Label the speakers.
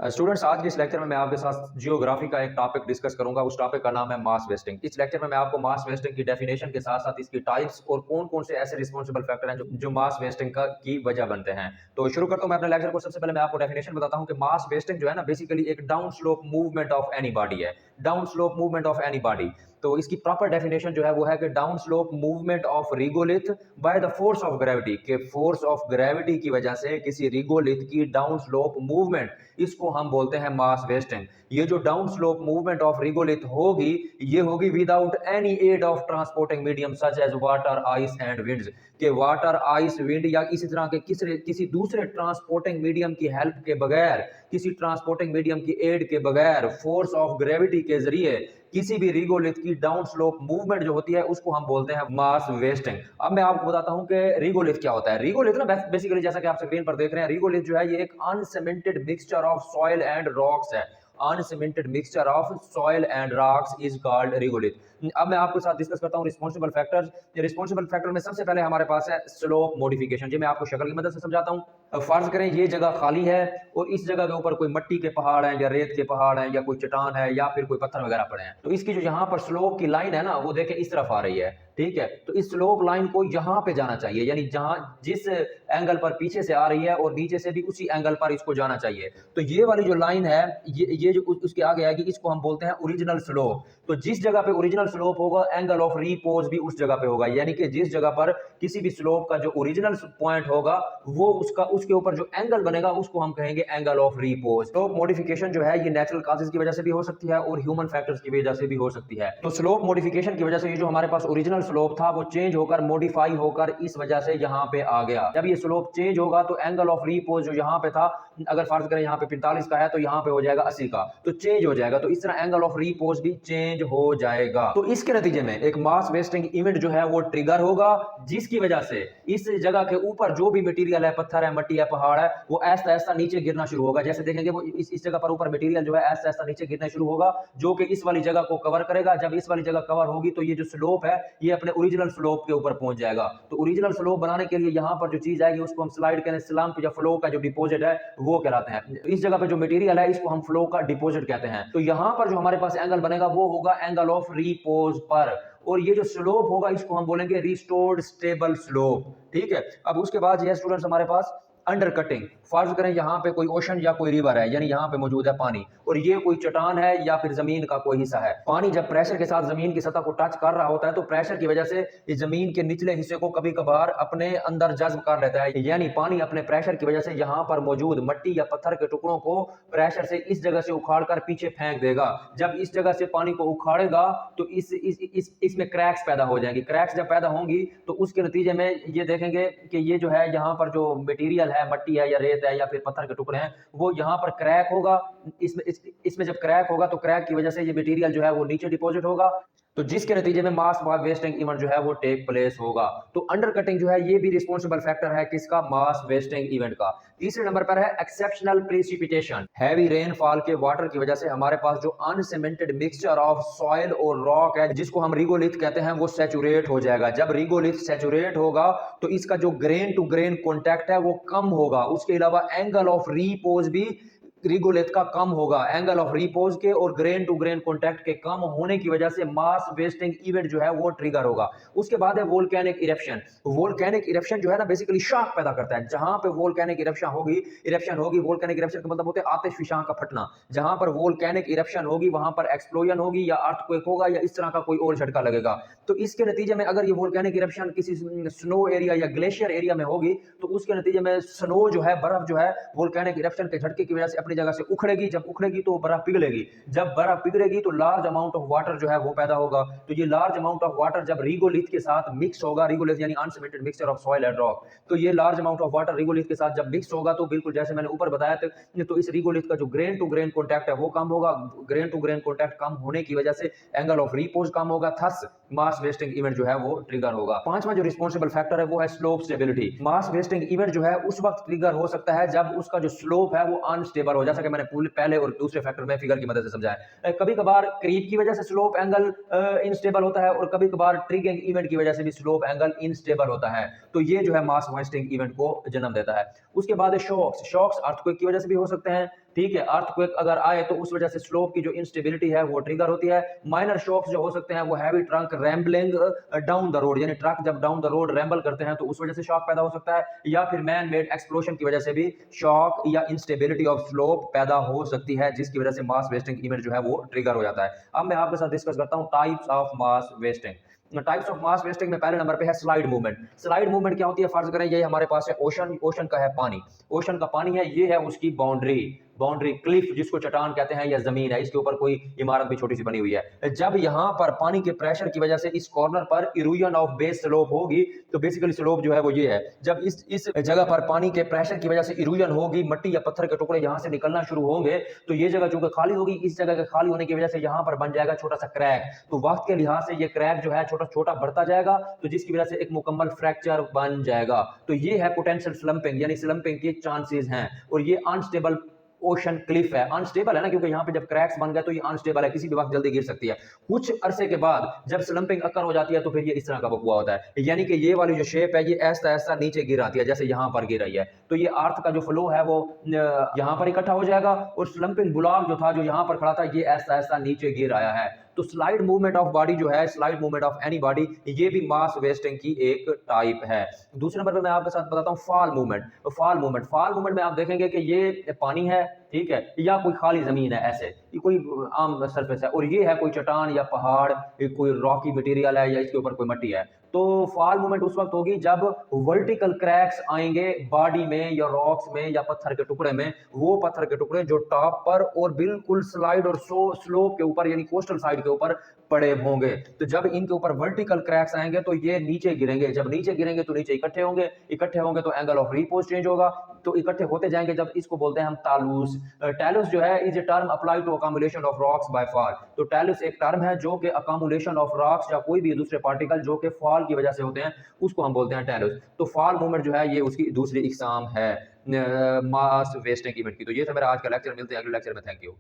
Speaker 1: Students, आज के इस लेक्चर में मैं आपके साथ जियोग्राफी का एक टॉपिक डिस्कस करूंगा। उस टॉपिक का नाम है मास वेस्टिंग। इस लेक्चर में मैं आपको मास वेस्टिंग की डेफिनेशन के साथ साथ इसकी टाइप्स और कौन-कौन से ऐसे रिस्पांसिबल फैक्टर हैं जो मास वेस्टिंग का की वजह बनते हैं। तो शुरू करता हूं मैं अपने लेक्चर को। सबसे पहले मैं आपको डेफिनेशन बताता हूं कि मास वेस्टिंग जो है ना, बेसिकली एक down slope movement of any body है। Down slope movement of any body. तो इसकी प्रॉपर डेफिनेशन जो है वो है कि down slope movement of regolith by the force of gravity, के फोर्स ऑफ ग्रेविटी की वजह से किसी रिगोलिथ की डाउन स्लोप मूवमेंट, इसको हम बोलते हैं मास वेस्टिंग। ये जो down slope movement of regolith होगी, ये होगी without any aid of transporting medium such as water, ice and winds. के वाटर, आइस, विंड या इसी तरह के किसी दूसरे ट्रांसपोर्टिंग मीडियम की हेल्प के बगैर, किसी ट्रांसपोर्टिंग मीडियम की एड के बगैर, फोर्स ऑफ ग्रेविटी के जरिए किसी भी रिगोलिथ की डाउन स्लोप मूवमेंट जो होती है उसको हम बोलते हैं मास वेस्टिंग। अब मैं आपको बताता हूं कि रिगोलिथ क्या होता है। रिगोलिथ ना बेसिकली जैसा कि आप स्क्रीन पर देख रहे हैं, रिगोलिथ जो है ये एक uncemented mixture of soil and rocks है। Uncemented mixture of soil and rocks is called regolith. अब मैं आपके साथ डिस्कस करता हूं रिस्पांसिबल फैक्टर्स। रिस्पांसिबल फैक्टर में सबसे पहले हमारे पास है स्लोप मॉडिफिकेशन। जी मैं आपको शक्ल की मदद से समझाता हूं। फर्ज करें ये जगह खाली है और इस जगह के ऊपर कोई मिट्टी के पहाड़ है या रेत के पहाड़ है या कोई चट्टान है या फिर कोई पत्थर वगैरह पड़े हैं। तो इसकी जो यहाँ पर स्लोप की लाइन है ना, वो देखें इस तरफ आ रही है। ठीक है, तो इस स्लोप लाइन को यहाँ पे जाना चाहिए, यानी जहां जिस एंगल पर पीछे से आ रही है और नीचे से भी उसी एंगल पर इसको जाना चाहिए। तो ये वाली जो लाइन है, ये जो उसके आगे आएगी, इसको हम बोलते हैं ओरिजिनल स्लोप। तो जिस जगह पे ओरिजिनल स्लोप होगा, एंगल ऑफ रीपोज भी उस जगह पे होगा। यानी कि जिस जगह पर किसी भी स्लोप का जो ओरिजिनल पॉइंट होगा, वो उसके ऊपर जो एंगल बनेगा उसको हम कहेंगे angle of Repos. Slope modification जो है ये नेचुरल कॉजेज की वजह से भी हो सकती है और ह्यूमन फैक्टर्स की वजह से भी हो सकती है। तो स्लोप मॉडिफिकेशन की वजह से ये जो हमारे पास ओरिजिनल स्लोप था वो चेंज होकर मॉडिफाई होकर इस वजह से यहाँ पे आ गया। जब ये स्लोप चेंज होगा तो एंगल ऑफ रीपोज जो यहाँ पे था, अगर फर्ज करें यहाँ पे 45 का है तो यहाँ पे हो जाएगा 80 का, तो चेंज हो जाएगा। तो इस तरह एंगल ऑफ रीपोज भी चेंज हो जाएगा। तो इसके नतीजे में एक मास वेस्टिंग इवेंट जो है वो ट्रिगर होगा, जिसकी वजह से इस जगह के ऊपर जो भी मटेरियल है, पत्थर है, मिट्टी है, पहाड़ है, वो ऐसा ऐसा नीचे गिरना शुरू होगा। जैसे देखेंगे वो इस जगह पर ऊपर मटेरियल जो है ऐसा ऐसा नीचे गिरना शुरू होगा, जो कि इस वाली जगह को कवर करेगा। जब इस वाली जगह कवर होगी तो ये जो स्लोप है ये अपने ओरिजिनल स्लोप के ऊपर पहुंच जाएगा। तो ओरिजिनल स्लोप बनाने के लिए यहाँ पर जो चीज आएगी उसको हम स्लाइड कहते हैं, स्लम्प या फ्लो का जो डिपॉजिट है वो कहलाते हैं। इस जगह पे जो मटेरियल है इसको हम फ्लो का डिपॉजिट कहते हैं। तो यहाँ पर जो हमारे पास एंगल बनेगा वो होगा एंगल ऑफ रीपोज पर, और ये जो स्लोप होगा इसको हम बोलेंगे रिस्टोर्ड स्टेबल स्लोप। ठीक है, अब उसके बाद ये स्टूडेंट्स हमारे पास अंडर कटिंग। फर्ज करें यहाँ पे कोई ओशन या कोई रिवर है, यानी यहाँ पे मौजूद है पानी, और ये कोई चट्टान है या फिर जमीन का कोई हिस्सा है। पानी जब प्रेशर के साथ जमीन की सतह को टच कर रहा होता है तो प्रेशर की वजह से इस जमीन के निचले हिस्से को कभी कभार अपने अंदर जज्ब कर लेता है, यानी पानी अपने प्रेशर की वजह से यहाँ पर मौजूद मिट्टी या पत्थर के टुकड़ों को प्रेशर से इस जगह से उखाड़ कर पीछे फेंक देगा। जब इस जगह से पानी को उखाड़ेगा तो इसमें क्रैक्स पैदा हो जाएंगी। क्रैक्स जब पैदा होंगी तो उसके नतीजे में ये देखेंगे कि ये जो है यहाँ पर जो मटेरियल है, मट्टी है या रेत है या फिर पत्थर के टुकड़े हैं, वो यहाँ पर क्रैक होगा। इसमें जब क्रैक होगा तो क्रैक की वजह से ये मटेरियल जो है वो नीचे डिपॉजिट होगा, तो जिसके नतीजे में मास वेस्टिंग इवेंट जो है वो टेक प्लेस होगा। तो अंडर कटिंग जो है ये भी रिस्पॉन्सिबल फैक्टर है किसका, मास वेस्टिंग इवेंट का। तीसरे नंबर पर है एक्सेप्शनल प्रेसिपिटेशन। हैवी रेनफॉल के वाटर की वजह से हमारे पास जो अनसीमेंटेड मिक्सचर ऑफ सॉइल और रॉक है, जिसको हम रिगोलिथ कहते हैं, वो सैचुरेट हो जाएगा। जब रिगोलिथ सैचुरेट होगा तो इसका जो ग्रेन टू ग्रेन कॉन्टैक्ट है वो कम होगा। उसके अलावा एंगल ऑफ रीपोज भी रिगोलिथ का कम होगा। एंगल ऑफ रीपोज के और ग्रेन टू ग्रेन कॉन्टैक्ट के कम होने की वजह से मास वेस्टिंग इवेंट जो है वो ट्रिगर होगा। उसके बाद है वोल्केनिक इरप्शन। वोल्केनिक इरप्शन जो है ना बेसिकली शॉक पैदा करता है। जहां पे वोल्केनिक इरप्शन होगी, वोल्केनिक इरप्शन का मतलब होता है आतिशफशां का फटना। जहां पर वोल्केनिक इरप्शन होगी वहां पर एक्सप्लोजन होगी या अर्थक्वेक होगा या इस तरह का कोई और झटका लगेगा। तो इसके नतीजे में अगर ये वोल्केनिक इरप्शन किसी स्नो एरिया या ग्लेशियर एरिया में होगी तो उसके नतीजे में स्नो जो है, बर्फ जो है, वोल्केनिक इरप्शन के झटके की वजह से अपनी जगह से उखड़ेगी। जब उखड़ेगी तो बर्फ पिघलेगी। जब बर्फ पिघलेगी तो लार्ज अमाउंट ऑफ वाटर जो है वो पैदा होगा। तो ये लार्ज अमाउंट ऑफ वाटर जब रिगोलिथ के साथ मिक्स होगा, रिगोलिथ यानी uncemented mixture of soil and rock, तो ये large amount of water regolith के साथ जब मिक्स होगा तो बिल्कुल जैसे मैंने ऊपर बताया था, तो इस रिगोलिथ का जो ग्रेन टू ग्रेन कॉन्टैक्ट है वो कम होगा। ग्रेन टू ग्रेन कॉन्टैक्ट कम होने की वजह से एंगल ऑफ रीपोज कम होगा, थस मास वेस्टिंग इवेंट जो है वो ट्रिगर होगा। पांचवा जो रिस्पॉन्सिबल फैक्टर है वो है slope stability. Mass wasting event जो है उस वक्त ट्रिगर हो सकता है जब उसका जो स्लोप है वो अनस्टेबल हो, जैसा कि मैंने पहले और दूसरे फैक्टर में फिगर की मदद से समझाया। कभी कभार क्रीप की वजह से स्लोप एंगल इनस्टेबल होता है और कभी कभार ट्रिगरिंग इवेंट की वजह से भी स्लोप एंगल इनस्टेबल होता है। तो ये जो है मास वेस्टिंग इवेंट को जन्म देता है। उसके बाद शॉक्स। शॉक्स अर्थक्वेक की वजह से भी हो सकते हैं। ठीक है, अर्थक्वेक अगर आए तो उस वजह से स्लोप की जो इंस्टेबिलिटी है वो ट्रिगर होती है। माइनर शॉक्स जो हो सकते हैं वो heavy trunk rambling down the road, यानी ट्रक जब डाउन द रोड रैम्बल करते हैं तो उस वजह से शॉक पैदा हो सकता है, या फिर मैन मेड एक्सप्लोजन की वजह से भी शॉक या इंस्टेबिलिटी ऑफ स्लोप पैदा हो सकती है, जिसकी वजह से मास वेस्टिंग इवेंट जो है वो ट्रिगर हो जाता है। अब मैं आपके साथ डिस्कस करता हूं types of mass wasting. Types of mass wasting में पहले नंबर पे है स्लाइड मूवमेंट। स्लाइड मूवमेंट क्या होती है? फर्ज करें ये हमारे पास है ओशन, ओशन का है पानी, ओशन का पानी है, ये है उसकी बाउंड्री, बाउंड्री क्लिफ जिसको चट्टान कहते हैं या जमीन है, इसके ऊपर कोई इमारत भी छोटी सी बनी हुई है। जब यहाँ पर पानी के प्रेशर की वजह से इस कॉर्नर पर इरोजन ऑफ बेस स्लोप होगी, तो बेसिकली स्लोप जो है वो ये है। जब इस जगह पर पानी के प्रेशर की वजह से इरोजन होगी, मट्टी या पत्थर के टुकड़े यहाँ से निकलना शुरू होंगे, तो ये जगह चूंकि खाली होगी, इस जगह के खाली होने की वजह से यहाँ पर बन जाएगा छोटा सा क्रैक। तो वक्त के लिहाज से ये क्रैक जो है छोटा छोटा बढ़ता जाएगा, तो जिसकी वजह से एक मुकम्मल फ्रैक्चर बन जाएगा। तो ये है पोटेंशियल स्लंपिंग, यानी स्लंपिंग के चांसेस हैं। और ये अनस्टेबल ओशन क्लिफ है, अनस्टेबल है ना, क्योंकि यहाँ पे जब क्रैक्स बन गए तो ये अनस्टेबल है, किसी भी वक्त जल्दी गिर सकती है। कुछ अरसे के बाद जब स्लंपिंग अकर हो जाती है तो फिर ये इस तरह का बकुआ होता है, यानी कि ये वाली जो शेप है ये ऐसा ऐसा नीचे गिर आती है, जैसे यहाँ पर गिर रही है। तो ये अर्थ का जो फ्लो है वो यहाँ पर इकट्ठा हो जाएगा, और स्लंपिंग ब्लॉक जो था जो यहाँ पर खड़ा था ये ऐसा ऐसा नीचे गिर आया है। तो स्लाइड मूवमेंट ऑफ बॉडी जो है, slide movement of any body, ये भी मास वेस्टिंग की एक टाइप है। दूसरे नंबर पे मैं आपके साथ बताता हूँ फॉल मूवमेंट। तो फॉल मूवमेंट में आप देखेंगे कि ये पानी है, ठीक है, या कोई खाली जमीन है, ऐसे ये कोई आम सरफेस है, और ये है कोई चट्टान या पहाड़, कोई रॉकी मटेरियल है, या इसके ऊपर कोई मिट्टी है। तो फॉल मूवमेंट उस वक्त होगी जब वर्टिकल क्रैक्स आएंगे बॉडी में या रॉक्स में या पत्थर के टुकड़े में, वो पत्थर के टुकड़े जो टॉप पर और बिल्कुल स्लाइड और स्लोप के ऊपर यानी कोस्टल साइड के ऊपर पड़े होंगे। तो जब इनके ऊपर वर्टिकल क्रैक्स आएंगे तो ये नीचे गिरेंगे, जब नीचे गिरेंगे तो नीचे इकट्ठे होंगे तो एंगल ऑफ रिपोज चेंज होगा, तो इकट्ठे होते जाएंगे, जब इसको बोलते हैं हम तालूस। टैलुस जो है is a term applied to accumulation of rocks by fall. तो टैलुस एक टर्म है जो कि अकामुलेशन ऑफ रॉक्स या कोई भी दूसरे पार्टिकल जो कि फॉल की वजह से होते हैं उसको हम बोलते हैं टैलुस। तो फॉल मूवमेंट जो है ये उसकी दूसरी इकसाम है मास वेस्टिंग इवेंट की। तो ये था मेरा आज का लेक्चर, मिलते हैं अगले लेक्चर में। Thank you.